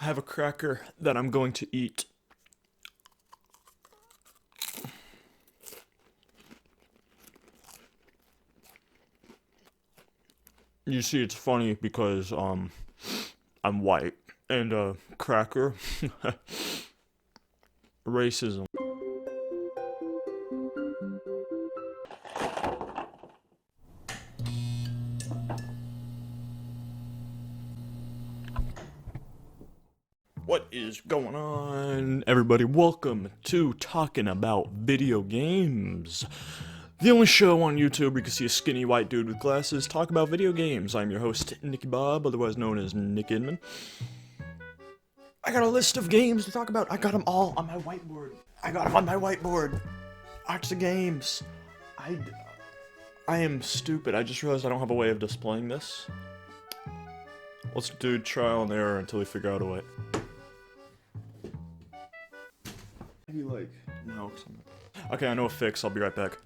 have a cracker that I'm going to eat. You see, it's funny because, I'm white, and, cracker, racism. What is going on, everybody? Welcome to Talking About Video Games. The only show on YouTube where you can see a skinny white dude with glasses talk about video games. I'm your host, Nicky Bob, otherwise known as Nick Inman. I got a list of games to talk about. I got them all on my whiteboard. Watch the games. I am stupid. I just realized I don't have a way of displaying this. Let's do trial and error until we figure out a way. Maybe like, no. Okay, I know a fix. I'll be right back.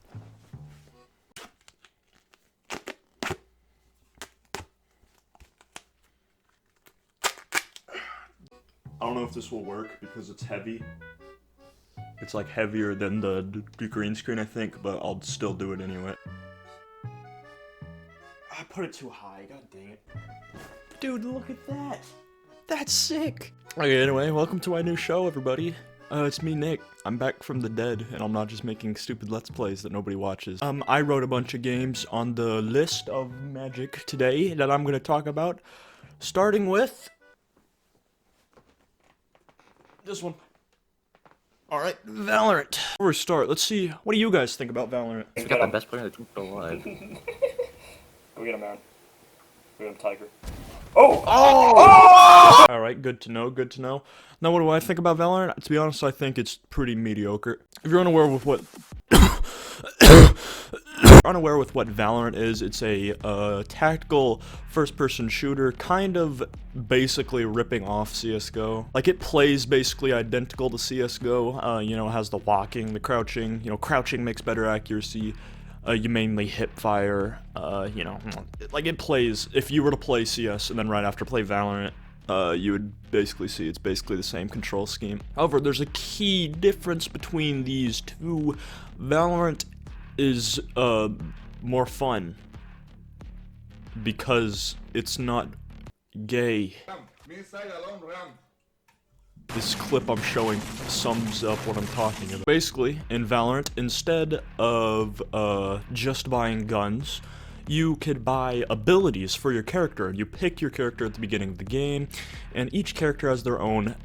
I don't know if this will work because it's heavy. It's like heavier than the green screen, I think, but I'll still do it anyway. I put it too high, god dang it. Dude, look at that! That's sick! Okay, anyway, welcome to my new show, everybody. It's me, Nick. I'm back from the dead, and I'm not just making stupid Let's Plays that nobody watches. I wrote a bunch of games on the list of magic today that I'm gonna talk about, starting with this one. Alright, Valorant. Before we start, let's see, what do you guys think about Valorant? He's got the best player in the team alive. Go get him, man. Go get him, Tiger. Oh! Alright, good to know, good to know. Now, what do I think about Valorant? To be honest, I think it's pretty mediocre. If you're unaware with what... unaware with what Valorant is, it's a tactical first-person shooter, kind of basically ripping off CSGO. Like, it plays basically identical to CSGO, you know, it has the walking, the crouching, you know, crouching makes better accuracy, you mainly hip fire, you know, like it plays, if you were to play CS and then right after play Valorant, you would basically see it's basically the same control scheme. However, there's a key difference between these two. Valorant is more fun because it's not gay. This clip I'm showing sums up what I'm talking about. Basically, in Valorant, instead of just buying guns, you could buy abilities for your character, and you pick your character at the beginning of the game, and each character has their own,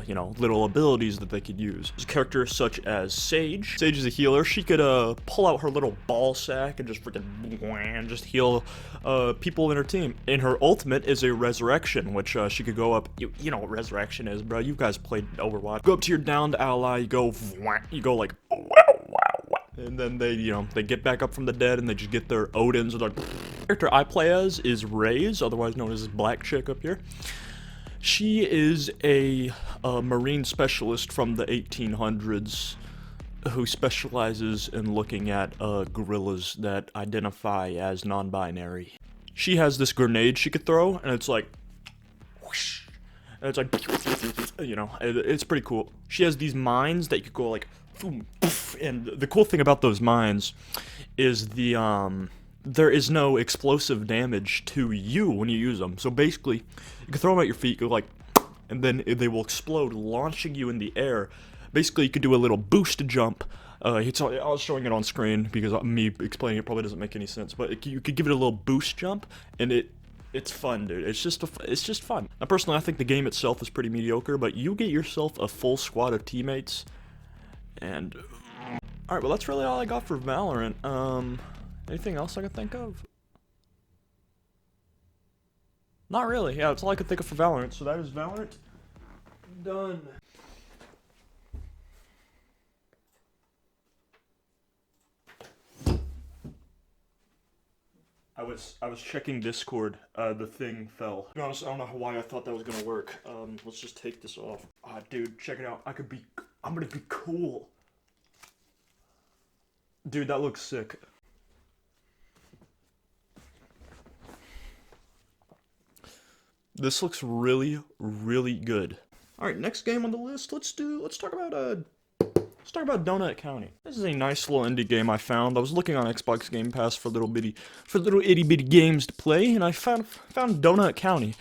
you know, little abilities that they could use. There's characters such as Sage. Sage is a healer. She could, pull out her little ball sack and just freaking just heal, people in her team. And her ultimate is a resurrection, which, she could go up, you know what resurrection is, bro. You guys played Overwatch. Go up to your downed ally, you go like, and then they, you know, they get back up from the dead and they just get their Odins. The character I play as is Raze, otherwise known as this black chick up here. She is a marine specialist from the 1800s who specializes in looking at gorillas that identify as non-binary. She has this grenade she could throw, and it's like, whoosh, and it's like, you know, it's pretty cool. She has these mines that you could go like, boom, poof, and the cool thing about those mines is there is no explosive damage to you when you use them. So basically, you can throw them at your feet, go like, and then they will explode, launching you in the air. Basically, you could do a little boost jump. I was showing it on screen because me explaining it probably doesn't make any sense, but you could give it a little boost jump, and it's fun, dude. It's just fun. Now, personally, I think the game itself is pretty mediocre, but you get yourself a full squad of teammates, and alright, well, that's really all I got for Valorant. Anything else I could think of? Not really. Yeah, that's all I could think of for Valorant. So that is Valorant done. I was checking Discord. The thing fell. To be honest, I don't know why I thought that was gonna work. Let's just take this off. Ah, dude, check it out. I'm gonna be cool. Dude, that looks sick. This looks really, really good. All right, next game on the list. Let's talk about Donut County. This is a nice little indie game I found. I was looking on Xbox Game Pass for little itty bitty games to play, and I found Donut County.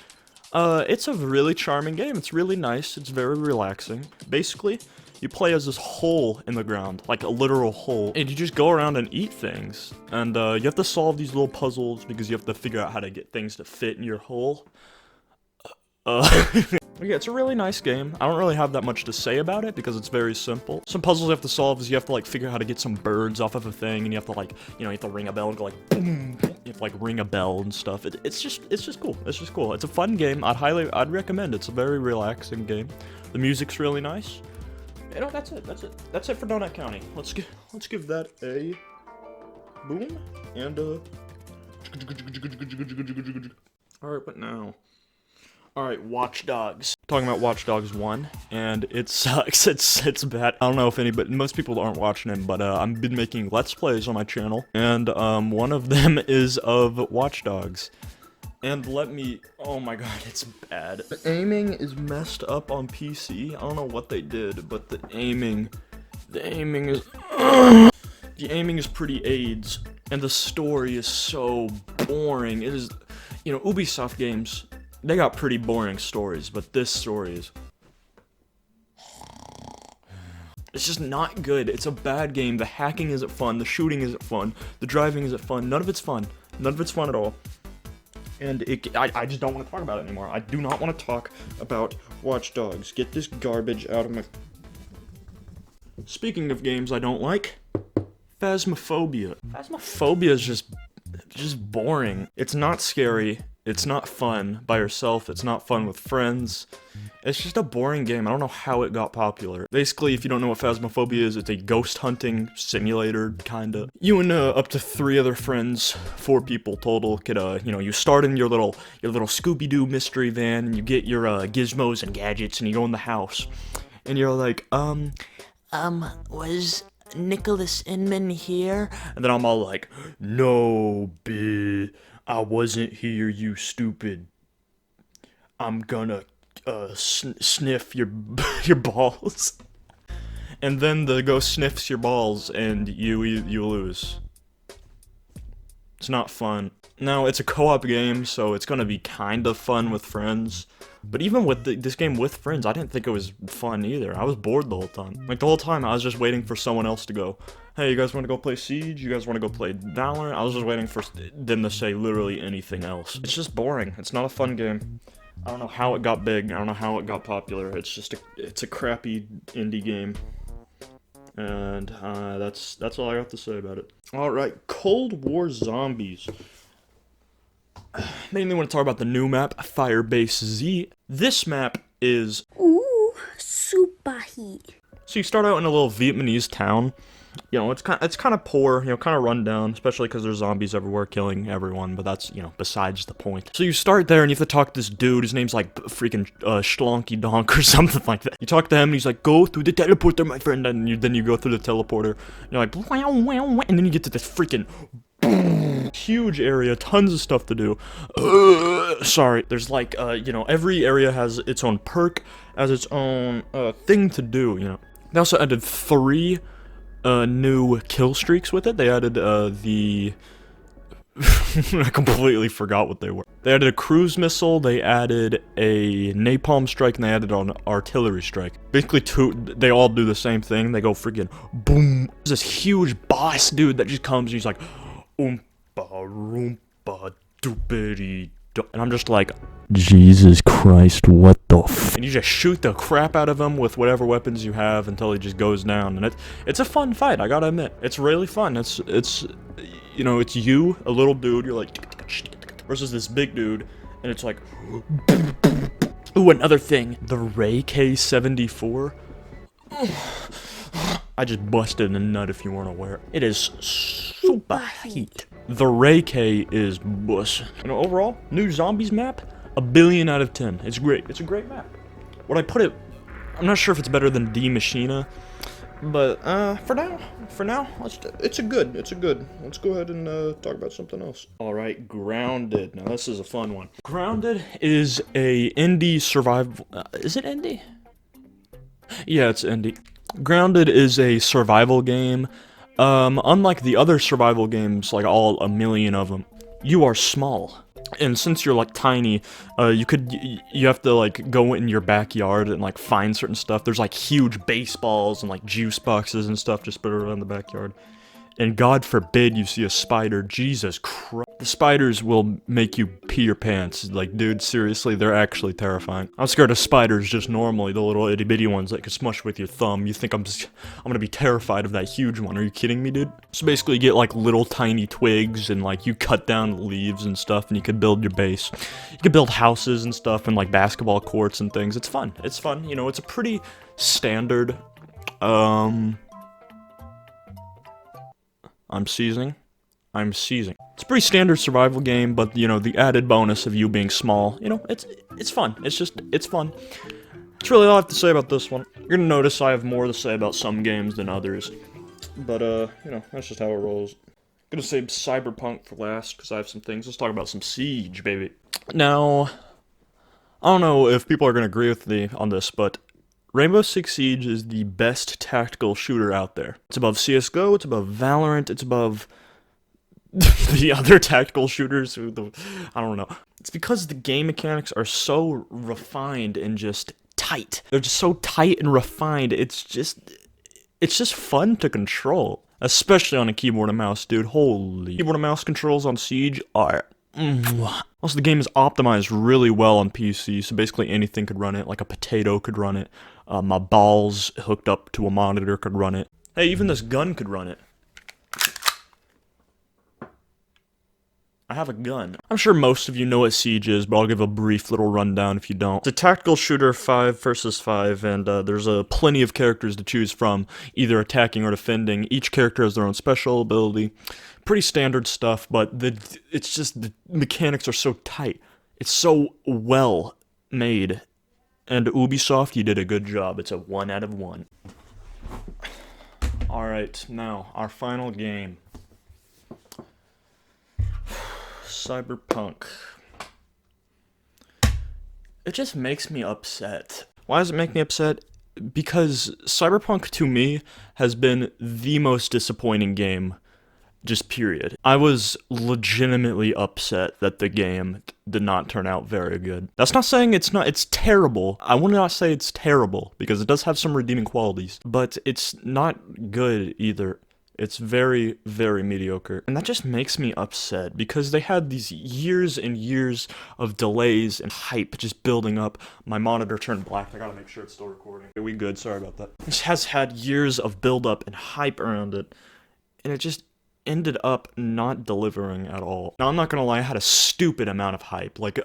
It's a really charming game. It's really nice. It's very relaxing. Basically, you play as this hole in the ground, like a literal hole, and you just go around and eat things. And you have to solve these little puzzles because you have to figure out how to get things to fit in your hole. Yeah, it's a really nice game. I don't really have that much to say about it because it's very simple. Some puzzles you have to solve is you have to like figure out how to get some birds off of a thing, and you have to like, you know, you have to ring a bell and go like boom. You have to like ring a bell and stuff. It's just cool. It's just cool. It's a fun game. I'd recommend it. It's a very relaxing game. The music's really nice. You know, that's it. That's it for Donut County. Let's give that a boom and Alright, what now? Alright, Watch Dogs. Talking about Watch Dogs 1, and it sucks. It's bad. I don't know if most people aren't watching it, but I've been making Let's Plays on my channel, and one of them is of Watch Dogs. And oh my god, it's bad. The aiming is messed up on PC. I don't know what they did, but the aiming is the aiming is pretty AIDS, and the story is so boring. It is, you know, Ubisoft games, they got pretty boring stories, but this story is... It's just not good. It's a bad game. The hacking isn't fun. The shooting isn't fun. The driving isn't fun. None of it's fun. None of it's fun at all. And I just don't want to talk about it anymore. I do not want to talk about Watch Dogs. Get this garbage out of my... Speaking of games I don't like, Phasmophobia. Phasmophobia is just boring. It's not scary. It's not fun by yourself. It's not fun with friends. It's just a boring game. I don't know how it got popular. Basically, if you don't know what Phasmophobia is, it's a ghost hunting simulator, kinda. You and up to 3 other friends, 4 people total, could you know, you start in your little Scooby-Doo mystery van, and you get your gizmos and gadgets, and you go in the house, and you're like, was Nicholas Inman here? And then I'm all like, no, bitch. I wasn't here, you stupid. I'm gonna sniff your balls. And then the ghost sniffs your balls and you lose. It's not fun. Now, it's a co-op game, so it's gonna be kind of fun with friends. But even with this game with friends, I didn't think it was fun either. I was bored the whole time. Like, the whole time, I was just waiting for someone else to go, hey, you guys want to go play Siege? You guys want to go play Valorant? I was just waiting for them to say literally anything else. It's just boring. It's not a fun game. I don't know how it got big. I don't know how it got popular. It's a crappy indie game. And that's all I got to say about it. Alright, Cold War Zombies. Mainly want to talk about the new map, Firebase Z. This map is... Ooh, super heat. So you start out in a little Vietnamese town. You know, it's kind of poor, you know, kind of run down, especially because there's zombies everywhere killing everyone, but that's, you know, besides the point. So you start there and you have to talk to this dude, his name's like freaking Schlonky Donk or something like that. You talk to him and he's like, go through the teleporter, my friend, and then you go through the teleporter, and you're like, wow, wow, wow, and then you get to this freaking huge area, tons of stuff to do. Sorry, there's like, you know, every area has its own perk, has its own thing to do, you know. They also added 3 new kill streaks with it. They added the I completely forgot what they were. They added a cruise missile, they added a napalm strike, and they added an artillery strike. Basically they all do the same thing. They go freaking boom. There's this huge boss dude that just comes and he's like oompa roompa doopity. And I'm just like, Jesus Christ, what the f? And you just shoot the crap out of him with whatever weapons you have until he just goes down. And it's a fun fight, I gotta admit. It's really fun. It's you know, it's you, a little dude, you're like, versus this big dude, and it's like, ooh, another thing. The Ray K-74. I just busted a nut if you weren't aware. It is super heat. The Ray K is bush. You know, overall, new zombies map, 1 billion out of 10. It's great. It's a great map. Would I put it... I'm not sure if it's better than D Machina. But for now, it's a good. Let's go ahead and talk about something else. All right, Grounded. Now this is a fun one. Grounded is a indie survival. Is it indie? Yeah, it's indie. Grounded is a survival game. Unlike the other survival games, like a million of them, you are small. And since you're like tiny, you have to like go in your backyard and like find certain stuff. There's like huge baseballs and like juice boxes and stuff just put around the backyard. And God forbid you see a spider. Jesus Christ. The spiders will make you pee your pants. Like, dude, seriously, they're actually terrifying. I'm scared of spiders just normally, the little itty bitty ones that can smush with your thumb. You think I'm gonna be terrified of that huge one. Are you kidding me, dude? So basically you get like little tiny twigs and like you cut down leaves and stuff and you can build your base. You can build houses and stuff and like basketball courts and things. It's fun. It's fun. You know, it's a pretty standard, I'm seizing. It's a pretty standard survival game, but, you know, the added bonus of you being small, you know, it's fun. It's fun. That's really all I have to say about this one. You're gonna notice I have more to say about some games than others. But, you know, that's just how it rolls. I'm gonna save Cyberpunk for last, because I have some things. Let's talk about some Siege, baby. Now, I don't know if people are gonna agree with me on this, but Rainbow Six Siege is the best tactical shooter out there. It's above CSGO, it's above Valorant, it's above the other tactical shooters. I don't know. It's because the game mechanics are so refined and just tight. They're just so tight and refined. It's just fun to control. Especially on a keyboard and mouse, dude. Holy. Keyboard and mouse controls on Siege are... Also, the game is optimized really well on PC, so basically anything could run it. Like a potato could run it. My balls hooked up to a monitor could run it. Hey, even this gun could run it. I have a gun. I'm sure most of you know what Siege is, but I'll give a brief little rundown if you don't. It's a tactical shooter 5 versus 5, and there's plenty of characters to choose from, either attacking or defending. Each character has their own special ability. Pretty standard stuff, but it's just the mechanics are so tight. It's so well made. And Ubisoft, you did a good job. It's a 1 out of 1. Alright, now, our final game. Cyberpunk. It just makes me upset. Why does it make me upset? Because Cyberpunk, to me, has been the most disappointing game, just period. I was legitimately upset that the game did not turn out very good. That's not saying it's terrible. I would not say it's terrible, because it does have some redeeming qualities, but it's not good either. It's very, very mediocre. And that just makes me upset, because they had these years and years of delays and hype just building up. My monitor turned black. I gotta make sure it's still recording. Okay, we good, sorry about that. This has had years of build-up and hype around it, and it just ended up not delivering at all. Now, I'm not gonna lie, I had a stupid amount of hype. Like,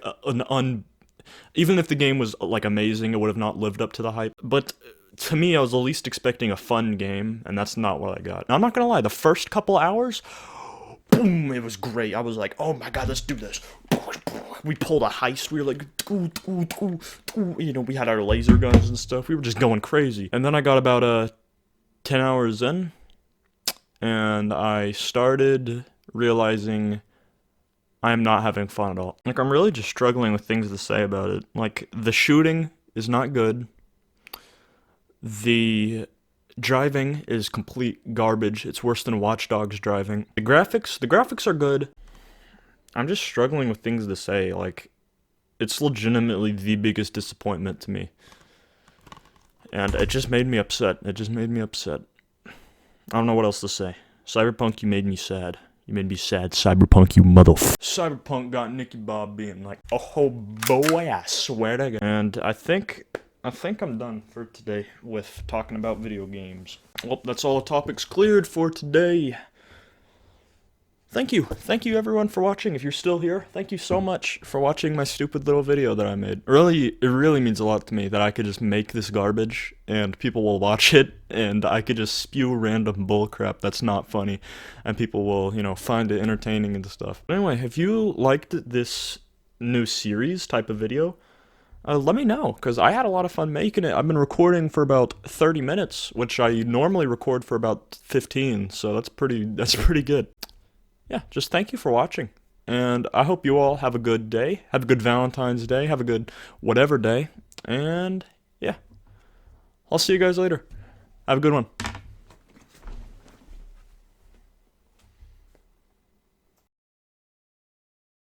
even if the game was, like, amazing, it would have not lived up to the hype. But to me, I was at least expecting a fun game, and that's not what I got. Now, I'm not gonna lie, the first couple hours, boom, it was great. I was like, oh my god, let's do this. We pulled a heist, we were like, you know, we had our laser guns and stuff, we were just going crazy. And then I got about 10 hours in, and I started realizing I am not having fun at all. Like, I'm really just struggling with things to say about it. Like, the shooting is not good. The driving is complete garbage. It's worse than Watch Dogs driving. The graphics are good. I'm just struggling with things to say. Like, it's legitimately the biggest disappointment to me. And it just made me upset. I don't know what else to say. Cyberpunk, you made me sad. You made me sad, Cyberpunk, you motherfucker. Cyberpunk got Nicky Bob being like, oh boy, I swear to God. And I think I'm done for today with talking about video games. Well, that's all the topics cleared for today. Thank you everyone for watching. If you're still here, thank you so much for watching my stupid little video that I made. It really means a lot to me that I could just make this garbage and people will watch it and I could just spew random bullcrap that's not funny and people will, you know, find it entertaining and stuff. But anyway, if you liked this new series type of video, let me know, because I had a lot of fun making it. I've been recording for about 30 minutes, which I normally record for about 15, so that's pretty good. Yeah, just thank you for watching, and I hope you all have a good day, have a good Valentine's Day, have a good whatever day, and yeah, I'll see you guys later. Have a good one.